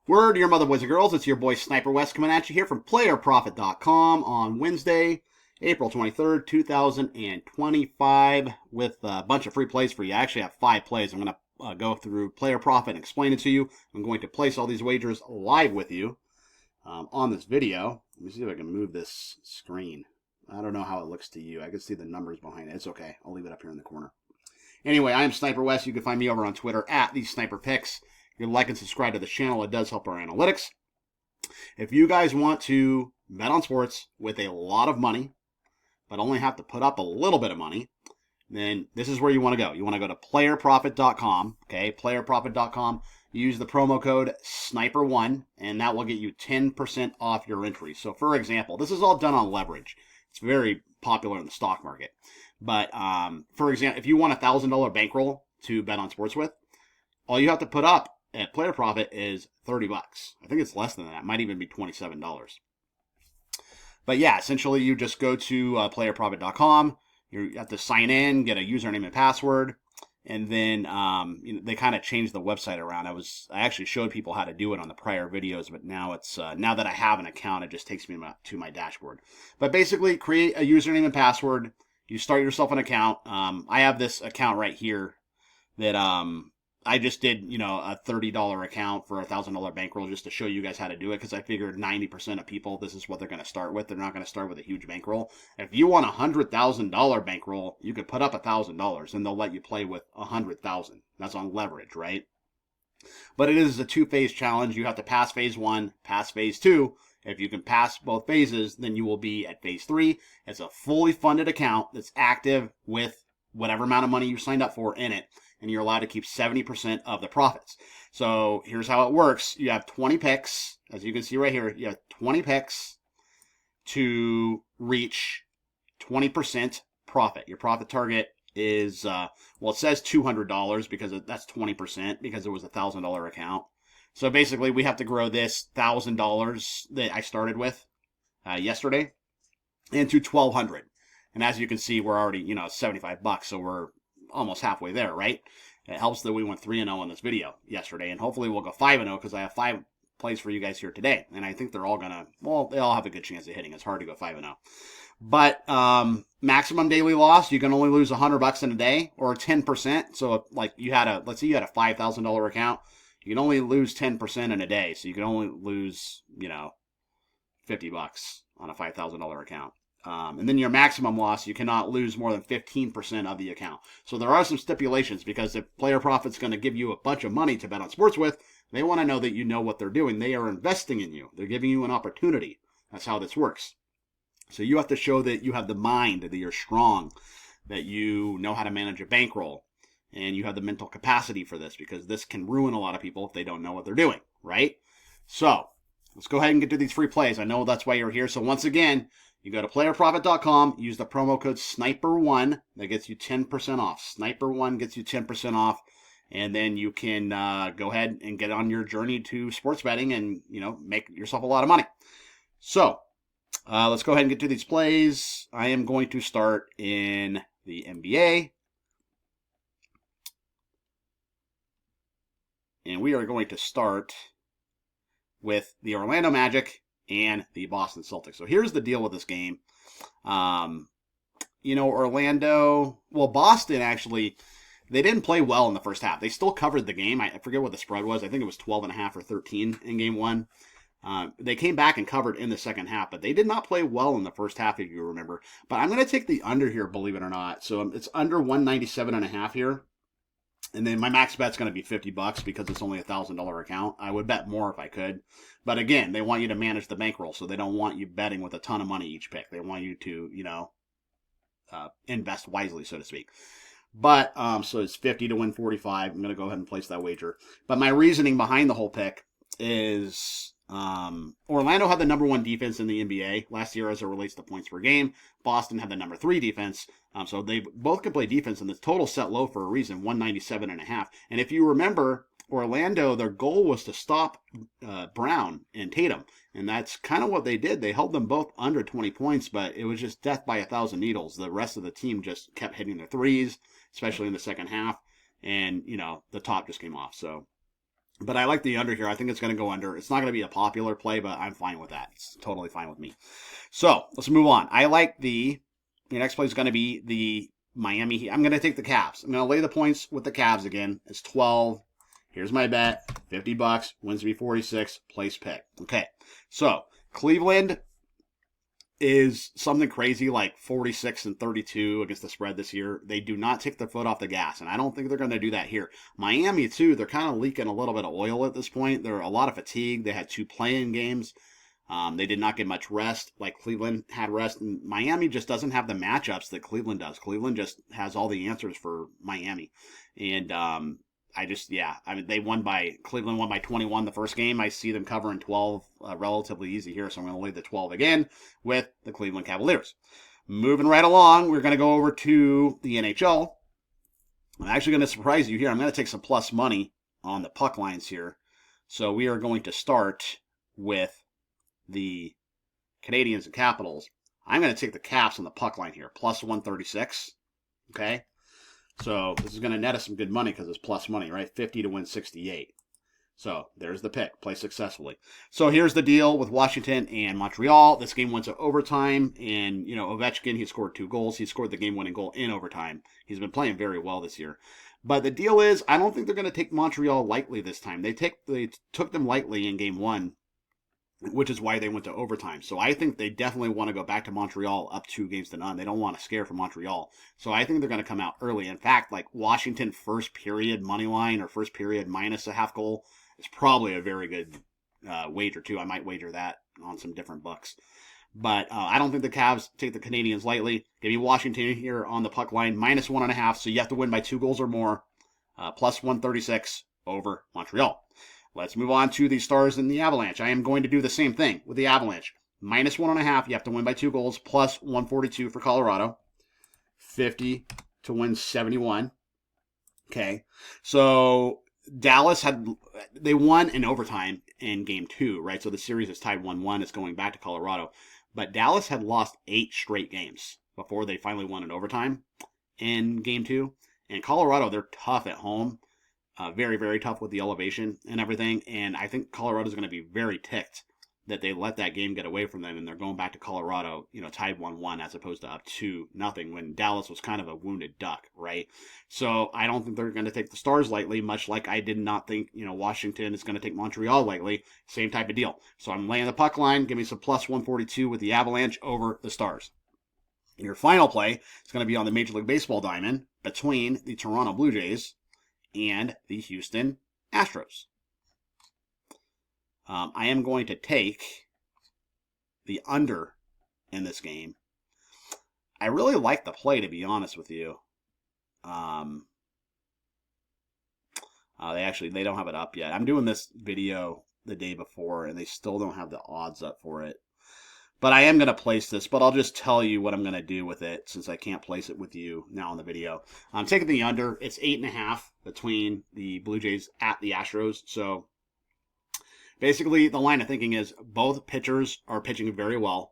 Word to your mother, boys and girls. It's your boy Sniper Wes coming at you here from playerprofit.com on Wednesday, April 23rd, 2025 with a bunch of free plays for you. I actually have 5 plays. I'm going to go through Player Profit and explain it to you. I'm going to place all these wagers live with you on this video. Let me see if I can move this screen. I don't know how it looks to you. I can see the numbers behind it. It's okay. I'll leave it up here in the corner. Anyway, I am Sniper Wes. You can find me over on Twitter at @TheSniperPicks. You can like and subscribe to the channel. It does help our analytics. If you guys want to bet on sports with a lot of money, but only have to put up a little bit of money, then this is where you want to go. You want to go to playerprofit.com. Okay, playerprofit.com. Use the promo code SNIPER1, and that will get you 10% off your entry. So, for example, this is all done on leverage. It's very popular in the stock market. But, for example, if you want a $1,000 bankroll to bet on sports with, all you have to put up at Player Profit is $30. I think it's less than that. It might even be $27. But yeah, essentially you just go to playerprofit.com. You have to sign in, get a username and password, and then they kind of changed the website around. I actually showed people how to do it on the prior videos, but now it's now that I have an account, it just takes me to my dashboard. But basically, create a username and password. You start yourself an account. I have this account right here that I just did, a $30 account for a $1,000 bankroll just to show you guys how to do it, because I figured 90% of people, this is what they're going to start with. They're not going to start with a huge bankroll. If you want a $100,000 bankroll, you could put up $1,000 and they'll let you play with $100,000. That's on leverage, right? But it is a 2-phase challenge. You have to pass phase 1, pass phase 2. If you can pass both phases, then you will be at phase 3. It's a fully funded account that's active with whatever amount of money you signed up for in it, and you're allowed to keep 70% of the profits. So here's how it works. You have 20 picks. As you can see right here, you have 20 picks to reach 20% profit. Your profit target is, it says $200 because that's 20% because it was a $1,000 account. So basically, we have to grow this $1,000 that I started with yesterday into $1,200. And as you can see, we're already, $75, so we're almost halfway there, right? It helps that we went 3-0 on this video yesterday, and hopefully we'll go 5-0 because I have 5 plays for you guys here today, and I think they're all gonna, they all have a good chance of hitting. It's hard to go 5-0, but maximum daily loss, you can only lose $100 in a day or 10%. So if, let's say you had a $5,000 account, you can only lose 10% in a day, so you can only lose $50 on a $5,000 account. And then your maximum loss, you cannot lose more than 15% of the account. So there are some stipulations, because if Player Profit's going to give you a bunch of money to bet on sports with, they want to know that you know what they're doing. They are investing in you. They're giving you an opportunity. That's how this works. So you have to show that you have the mind, that you're strong, that you know how to manage a bankroll, and you have the mental capacity for this, because this can ruin a lot of people if they don't know what they're doing, right? So let's go ahead and get to these free plays. I know that's why you're here. So once again, you go to playerprofit.com, use the promo code SNIPER1. That gets you 10% off. SNIPER1 gets you 10% off. And then you can go ahead and get on your journey to sports betting and, make yourself a lot of money. So let's go ahead and get to these plays. I am going to start in the NBA. And we are going to start with the Orlando Magic and the Boston Celtics. So here's the deal with this game. Boston actually, they didn't play well in the first half. They still covered the game. I forget what the spread was. I think it was 12.5 or 13 in game 1. They came back and covered in the second half, but they did not play well in the first half, if you remember. But I'm going to take the under here, believe it or not. So it's under 197.5 here. And then my max bet's going to be $50 because it's only a $1,000 account. I would bet more if I could. But again, they want you to manage the bankroll, so they don't want you betting with a ton of money each pick. They want you to, invest wisely, so to speak. But, so it's 50 to win 45. I'm going to go ahead and place that wager. But my reasoning behind the whole pick is Orlando had the number 1 defense in the NBA last year as it relates to points per game. Boston had the number 3 defense. So they both can play defense, and the total set low for a reason, 197.5. And if you remember, Orlando, their goal was to stop Brown and Tatum. And that's kind of what they did. They held them both under 20 points, but it was just death by 1,000 needles. The rest of the team just kept hitting their threes, especially in the second half. And, the top just came off. So But I like the under here. I think it's going to go under. It's not going to be a popular play, but I'm fine with that. It's totally fine with me. So let's move on. I like the next play is going to be the Miami Heat. I'm going to take the Cavs. I'm going to lay the points with the Cavs again. It's 12. Here's my bet. $50. Wins me 46. Place pick. Okay. So Cleveland is something crazy like 46-32 against the spread this year. They do not take their foot off the gas, and I don't think they're going to do that here. Miami, too, they're kind of leaking a little bit of oil at this point. They're a lot of fatigue. They had 2 play-in games. They did not get much rest like Cleveland had rest, and Miami just doesn't have the matchups that Cleveland does. Cleveland just has all the answers for Miami, and Cleveland won by 21 the first game. I see them covering 12 relatively easy here, so I'm going to leave the 12 again with the Cleveland Cavaliers. Moving right along, we're going to go over to the NHL. I'm actually going to surprise you here. I'm going to take some plus money on the puck lines here. So we are going to start with the Canadiens and Capitals. I'm going to take the Caps on the puck line here, plus 136. Okay? So this is going to net us some good money because it's plus money, right? 50 to win 68. So there's the pick. Play successfully. So here's the deal with Washington and Montreal. This game went to overtime, and Ovechkin, he scored 2 goals. He scored the game-winning goal in overtime. He's been playing very well this year. But the deal is, I don't think they're going to take Montreal lightly this time. They took them lightly in game 1, which is why they went to overtime. So I think they definitely want to go back to Montreal up 2-0. They don't want to scare for Montreal. So I think they're going to come out early. In fact, like Washington first period money line or first period minus a half goal is probably a very good wager too. I might wager that on some different books. But I don't think the Cavs take the Canadiens lightly. Give me Washington here on the puck line, minus 1.5. So you have to win by 2 goals or more. Plus 136 over Montreal. Let's move on to the Stars and the Avalanche. I am going to do the same thing with the Avalanche. Minus 1.5. You have to win by 2 goals. Plus 142 for Colorado. 50 to win 71. Okay. So Dallas they won in overtime in game 2, right? So the series is tied 1-1. It's going back to Colorado. But Dallas had lost 8 straight games before they finally won in overtime in game 2. And Colorado, they're tough at home. Very, very tough with the elevation and everything. And I think Colorado's going to be very ticked that they let that game get away from them, and they're going back to Colorado, tied 1-1 as opposed to up 2-0 when Dallas was kind of a wounded duck, right? So I don't think they're going to take the Stars lightly, much like I did not think, Washington is going to take Montreal lightly. Same type of deal. So I'm laying the puck line. Give me some plus 142 with the Avalanche over the Stars. Your final play is going to be on the Major League Baseball diamond between the Toronto Blue Jays and the Houston Astros. I am going to take the under in this game. I really like the play, to be honest with you. They don't have it up yet. I'm doing this video the day before, and they still don't have the odds up for it. But I am going to place this, but I'll just tell you what I'm going to do with it since I can't place it with you now in the video. I'm taking the under. It's 8.5 between the Blue Jays at the Astros. So basically the line of thinking is both pitchers are pitching very well.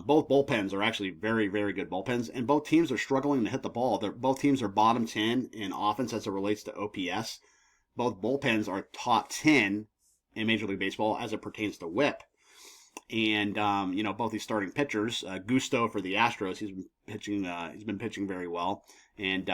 Both bullpens are actually very, very good bullpens, and both teams are struggling to hit the ball. Both teams are bottom 10 in offense as it relates to OPS. Both bullpens are top 10 in Major League Baseball as it pertains to WHIP. And both these starting pitchers, Gusto for the Astros, he's been pitching very well, and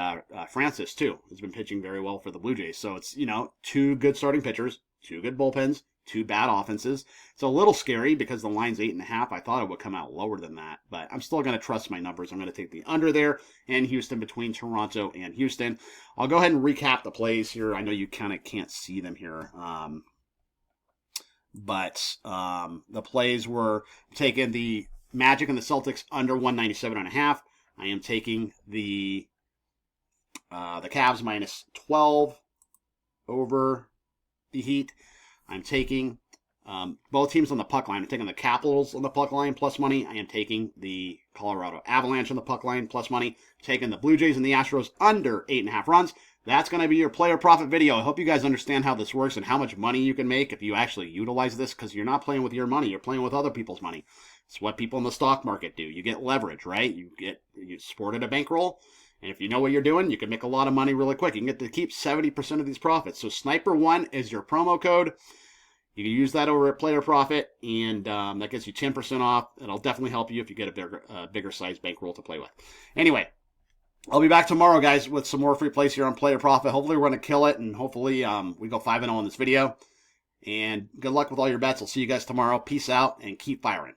Francis too has been pitching very well for the Blue Jays. So it's 2 good starting pitchers, 2 good bullpens, 2 bad offenses. It's a little scary because the line's 8.5. I thought it would come out lower than that, but I'm still going to trust my numbers. I'm going to take the under there and Houston between Toronto and Houston. I'll go ahead and recap the plays here. I know you kind of can't see them here. But the plays were taking the Magic and the Celtics under 197.5. I am taking the Cavs minus 12 over the Heat. I'm taking both teams on the puck line. I'm taking the Capitals on the puck line plus money. I am taking the Colorado Avalanche on the puck line plus money. Taking the Blue Jays and the Astros under 8.5 runs. That's going to be your player profit video. I hope you guys understand how this works and how much money you can make if you actually utilize this, because you're not playing with your money. You're playing with other people's money. It's what people in the stock market do. You get leverage, right? You sported a bankroll, And if you know what you're doing, you can make a lot of money really quick. You can get to keep 70% of these profits. So Sniper1 is your promo code. You can use that over at Player Profit, and that gets you 10% off. It'll definitely help you if you get a bigger size bankroll to play with. Anyway, I'll be back tomorrow, guys, with some more free plays here on Player Profit. Hopefully we're going to kill it, and hopefully we go 5-0 in this video. And good luck with all your bets. I'll see you guys tomorrow. Peace out, and keep firing.